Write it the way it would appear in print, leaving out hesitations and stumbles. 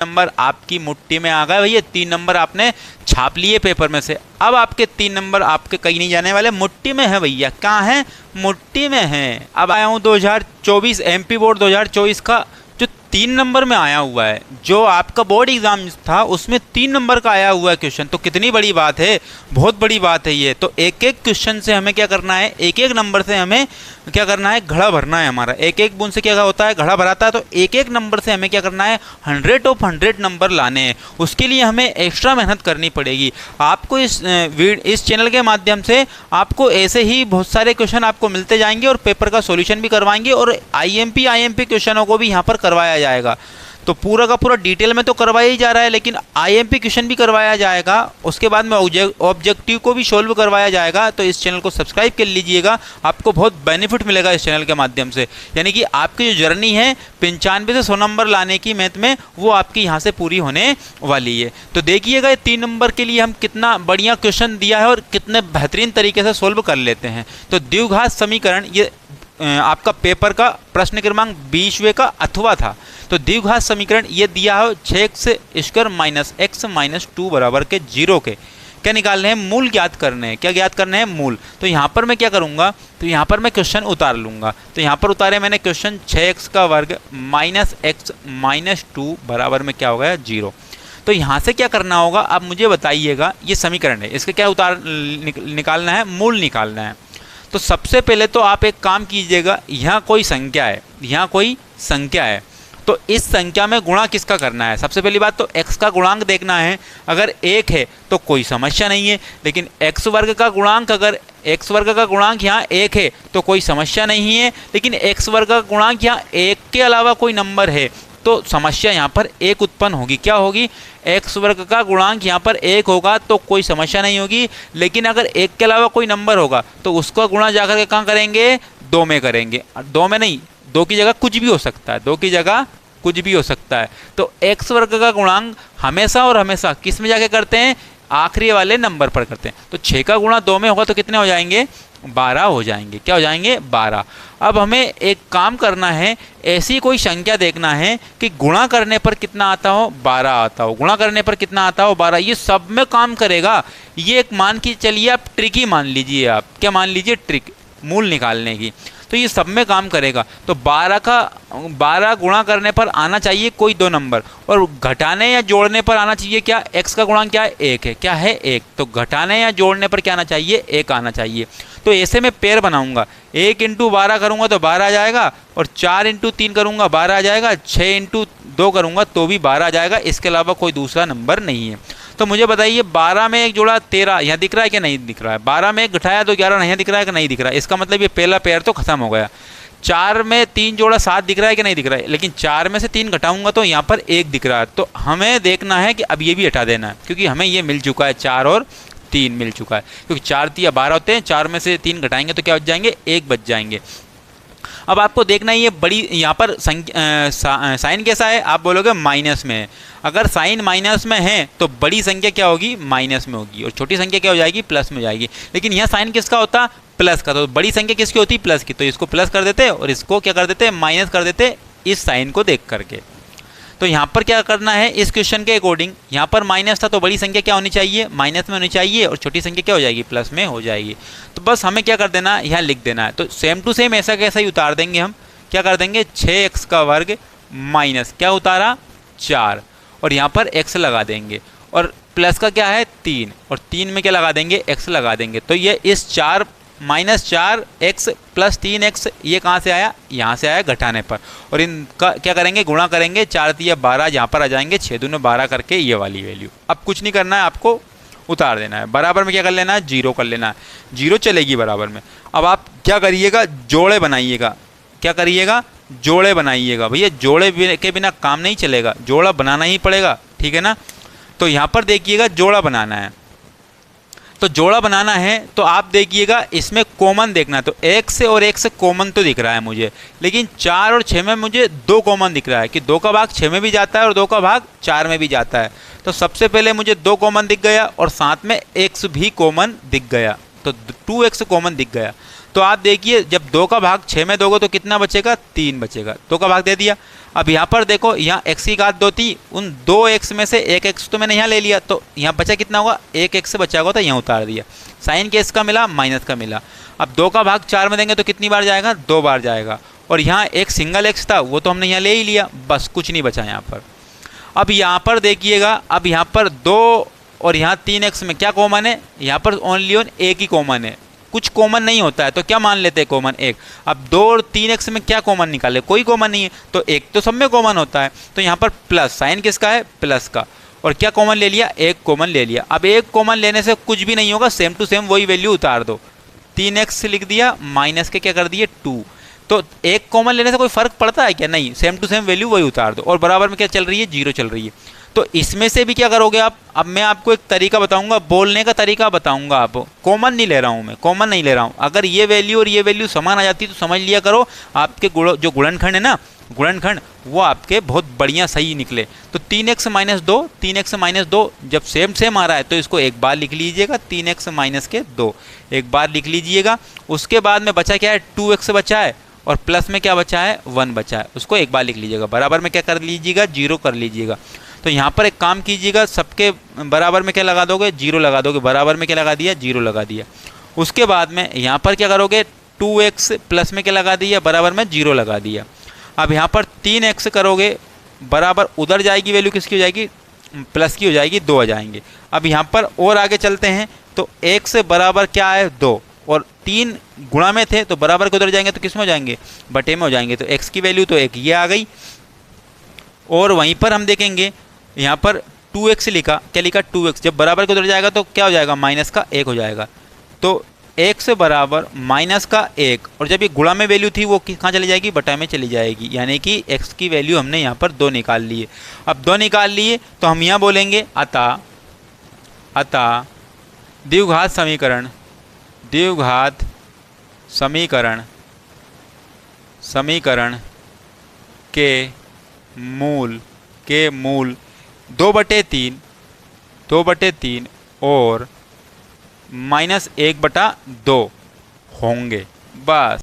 Number आपकी मुट्ठी में आ गए भैया, 3 नंबर आपने छाप लिए पेपर में से। अब आपके 3 नंबर आपके कहीं नहीं जाने वाले, मुट्ठी में है भैया। कहाँ है? मुट्ठी में है। अब आया हूँ 2024 एमपी बोर्ड 2024 का जो 3 नंबर में आया हुआ है, जो आपका बोर्ड एग्जाम था उसमें 3 नंबर का आया हुआ है क्वेश्चन। तो कितनी बड़ी बात है, बहुत बड़ी बात है ये। तो एक एक क्वेश्चन से हमें क्या करना है, एक एक नंबर से हमें क्या करना है, घड़ा भरना है हमारा। एक एक बूंद से क्या होता है, घड़ा भराता है। तो एक एक नंबर से हमें क्या करना है, 100 ऑफ 100 नंबर लाने हैं। उसके लिए हमें एक्स्ट्रा मेहनत करनी पड़ेगी। आपको इस चैनल के माध्यम से आपको ऐसे ही बहुत सारे क्वेश्चन आपको मिलते जाएंगे और पेपर का सॉल्यूशन भी करवाएंगे और आईएमपी क्वेश्चनों को भी यहाँ पर करवाया जाएगा। तो पूरा का पूरा डिटेल में तो करवाया ही जा रहा है, लेकिन आईएमपी क्वेश्चन भी करवाया जाएगा। उसके बाद में ऑब्जेक्टिव को भी सोल्व करवाया जाएगा। तो इस चैनल को सब्सक्राइब कर लीजिएगा, आपको बहुत बेनिफिट मिलेगा इस चैनल के माध्यम से। यानी कि आपकी जो जर्नी है 95 से 100 नंबर लाने की मैथ में, वो आपकी यहाँ से पूरी होने वाली है। तो देखिएगा 3 नंबर के लिए हम कितना बढ़िया क्वेश्चन दिया है और कितने बेहतरीन तरीके से सोल्व कर लेते हैं। तो द्विघात समीकरण ये आपका पेपर का प्रश्न क्रमांक 20वें का अथवा था। तो द्विघात समीकरण ये दिया है 6x² माइनस x माइनस 2 बराबर के 0 के। क्या निकालने हैं? मूल ज्ञात करने हैं। क्या ज्ञात करने हैं? मूल। तो यहाँ पर मैं क्या करूँगा, तो यहाँ पर मैं क्वेश्चन उतार लूँगा। तो यहाँ पर उतारे मैंने क्वेश्चन 6x का वर्ग माइनस x माइनस 2 बराबर में क्या हो गया 0। तो यहाँ से क्या करना होगा, अब मुझे बताइएगा। ये समीकरण है, इसका क्या निकालना है, मूल निकालना है। तो सबसे पहले तो आप एक काम कीजिएगा, यहाँ कोई संख्या है, यहाँ कोई संख्या है, तो इस संख्या में गुणा किसका करना है। सबसे पहली बात तो x का गुणांक देखना है। अगर 1 है तो कोई समस्या नहीं है, लेकिन x वर्ग का गुणांक, अगर x वर्ग का गुणांक यहाँ 1 है तो कोई समस्या नहीं है, लेकिन x वर्ग का गुणांक यहाँ 1 के अलावा कोई नंबर है तो समस्या यहाँ पर 1 उत्पन्न होगी। क्या होगी? x वर्ग का गुणांक यहाँ पर 1 होगा तो कोई समस्या नहीं होगी, लेकिन अगर 1 के अलावा कोई नंबर होगा तो उसका गुणा जाकर के कहाँ करेंगे, 2 में करेंगे। 2 में नहीं, 2 की जगह कुछ भी हो सकता है, 2 की जगह कुछ भी हो सकता है। तो x वर्ग का गुणांक हमेशा और हमेशा किस में जाके करते हैं, आखिरी वाले नंबर पर करते हैं। तो 6 का गुणा 2 में होगा तो कितने हो जाएंगे, 12 हो जाएंगे। क्या हो जाएंगे, 12। अब हमें एक काम करना है, ऐसी कोई संख्या देखना है कि गुणा करने पर कितना आता हो, 12 आता हो। गुणा करने पर कितना आता हो, 12। ये सब में काम करेगा। ये एक मान की चलिए, आप ट्रिक ही मान लीजिए। आप क्या मान लीजिए, ट्रिक, मूल निकालने की। तो ये सब में काम करेगा। तो 12 गुणा करने पर आना चाहिए कोई 2 नंबर, और घटाने या जोड़ने पर आना चाहिए क्या, x का गुणांक क्या है, 1 है। क्या है, 1। तो घटाने या जोड़ने पर क्या आना चाहिए, 1 आना चाहिए। तो ऐसे में पेयर बनाऊंगा, 1 × 12 करूंगा तो 12 आ जाएगा, और 4 × 3 करूंगा 12 आ जाएगा, 6 × 2 करूंगा तो भी 12 आ जाएगा। इसके अलावा कोई दूसरा नंबर नहीं है। तो मुझे बताइए, 12 में 1 जोड़ा 13, यहाँ दिख रहा है कि नहीं दिख रहा है। 12 में 1 घटाया तो 11, यहाँ दिख रहा है कि नहीं दिख रहा है। इसका मतलब ये पहला पेयर तो खत्म हो गया। 4 में 3 जोड़ा 7 दिख रहा है कि नहीं दिख रहा है, लेकिन 4 में से 3 घटाऊंगा तो यहाँ पर 1 दिख रहा है। तो हमें देखना है कि अब ये भी हटा देना है, क्योंकि हमें ये मिल चुका है, 4 और 3 मिल चुका है। क्योंकि 4 3 12 होते हैं, 4 में से 3 घटाएंगे तो क्या बच जाएंगे, 1 बच जाएंगे। अब आपको देखना है ये बड़ी, यहाँ पर साइन कैसा है, आप बोलोगे माइनस में है। अगर साइन माइनस में है तो बड़ी संख्या क्या होगी, माइनस में होगी, और छोटी संख्या क्या हो जाएगी, प्लस में हो जाएगी। लेकिन यहाँ साइन किसका होता, प्लस का। तो बड़ी संख्या किसकी होती, प्लस की। तो इसको प्लस कर देते और इसको क्या कर देते, माइनस कर देते, इस साइन को देख करके। तो यहाँ पर क्या करना है, इस क्वेश्चन के अकॉर्डिंग, यहाँ पर माइनस था तो बड़ी संख्या क्या होनी चाहिए, माइनस में होनी चाहिए, और छोटी संख्या क्या हो जाएगी, प्लस में हो जाएगी। तो बस हमें क्या कर देना है, यहाँ लिख देना है। तो सेम टू सेम ऐसा कैसा ही उतार देंगे हम। क्या कर देंगे, 6x का वर्ग माइनस क्या उतारा, 4, और यहाँ पर x लगा देंगे, और प्लस का क्या है 3, और 3 में क्या लगा देंगे, x लगा देंगे। तो ये इस 4 माइनस 4x प्लस 3x ये कहाँ से आया, यहाँ से आया घटाने पर, और इनका क्या करेंगे, गुणा करेंगे। 4 3 12 यहाँ पर आ जाएंगे, 6 दूनी 12 करके ये वाली वैल्यू। अब कुछ नहीं करना है, आपको उतार देना है। बराबर में क्या कर लेना है, 0 कर लेना है। 0 चलेगी बराबर में। अब आप क्या करिएगा, जोड़े बनाइएगा। क्या करिएगा, जोड़े बनाइएगा। भैया जोड़े के बिना काम नहीं चलेगा, जोड़ा बनाना ही पड़ेगा, ठीक है ना। तो यहाँ पर देखिएगा, जोड़ा बनाना है। तो जोड़ा बनाना है तो आप देखिएगा, इसमें कॉमन देखना है। तो 1 से और 1 से कॉमन तो दिख रहा है मुझे, लेकिन 4 और 6 में मुझे 2 कॉमन दिख रहा है, कि 2 का भाग 6 में भी जाता है और 2 का भाग 4 में भी जाता है। तो सबसे पहले मुझे 2 कॉमन दिख गया, और साथ में x भी कॉमन दिख गया, तो 2x कॉमन दिख गया। तो आप देखिए, जब 2 का भाग 6 में दोगे तो कितना बचेगा, 3 बचेगा। 2 का भाग दे दिया। अब यहाँ पर देखो, यहाँ x की घात 2 थी, उन 2x में से एक x तो मैंने यहाँ ले लिया, तो यहाँ बचा कितना होगा, एक x से बचा होगा तो यहाँ उतार दिया। साइन केस का मिला, माइनस का मिला। अब 2 का भाग 4 में देंगे तो कितनी बार जाएगा, 2 बार जाएगा। और यहाँ एक सिंगल x था, वो तो हमने यहाँ ले ही लिया, बस कुछ नहीं बचा यहाँ पर। अब यहाँ पर देखिएगा, अब यहाँ पर 2 और यहाँ 3x में क्या कॉमन है, यहाँ पर ओनली ऑन एक ही कॉमन है, कुछ कॉमन नहीं होता है तो क्या मान लेते हैं, कॉमन एक। अब 2 और 3x में क्या कॉमन निकाले, कोई कॉमन नहीं है, तो एक तो सब में कॉमन होता है, तो यहाँ पर प्लस, साइन किसका है, प्लस का, और क्या कॉमन ले लिया, एक कॉमन ले लिया। अब एक कॉमन लेने से कुछ भी नहीं होगा, सेम टू सेम वही वैल्यू उतार दो। 3x लिख दिया, माइनस के क्या कर दिए 2, तो एक कॉमन लेने से कोई फर्क पड़ता है क्या, नहीं, सेम टू सेम वैल्यू वही उतार दो। और बराबर में क्या चल रही है, 0 चल रही है। तो इसमें से भी क्या करोगे आप, अब मैं आपको एक तरीका बताऊंगा, बोलने का तरीका बताऊंगा। आप कॉमन नहीं ले रहा हूं, मैं कॉमन नहीं ले रहा हूं। अगर ये वैल्यू और ये वैल्यू समान आ जाती तो समझ लिया करो आपके जो गुणनखंड है ना, गुणनखंड वो आपके बहुत बढ़िया सही निकले। तो 3x माइनस 2, 3x माइनस 2 जब सेम सेम आ रहा है तो इसको एक बार लिख लीजिएगा, 3x माइनस के 2 एक बार लिख लीजिएगा। उसके बाद में बचा क्या है, 2x बचा है, और प्लस में क्या बचा है, 1 बचा है, उसको एक बार लिख लीजिएगा। बराबर में क्या कर लीजिएगा, 0 कर लीजिएगा। तो यहाँ पर एक काम कीजिएगा, सबके बराबर में क्या लगा दोगे, 0 लगा दोगे। बराबर में क्या लगा दिया, 0 लगा दिया। उसके बाद में यहाँ पर क्या करोगे, 2x प्लस में क्या लगा दिया, बराबर में 0 लगा दिया। अब यहाँ पर 3x करोगे, बराबर उधर जाएगी वैल्यू किसकी हो जाएगी, प्लस की हो जाएगी, 2 आ जाएंगे। अब यहाँ पर और आगे चलते हैं, तो x बराबर क्या है, 2, और 3 गुणा में थे तो बराबर के उधर जाएंगे तो किस में हो जाएंगे, बटे में हो जाएंगे। तो x की वैल्यू तो एक ये आ गई। और वहीं पर हम देखेंगे, यहाँ पर 2x लिखा, क्या लिखा, 2x, जब बराबर के उधर जाएगा तो क्या हो जाएगा, माइनस का 1 हो जाएगा। तो x बराबर माइनस का 1, और जब ये गुणा में वैल्यू थी वो कहाँ चली जाएगी, बटा में चली जाएगी, यानी कि x की वैल्यू हमने यहाँ पर 2 निकाल लिए। अब 2 निकाल लिए तो हम यहाँ बोलेंगे अतः द्विघात समीकरण के मूल 2/3 और -1/2 होंगे, बस।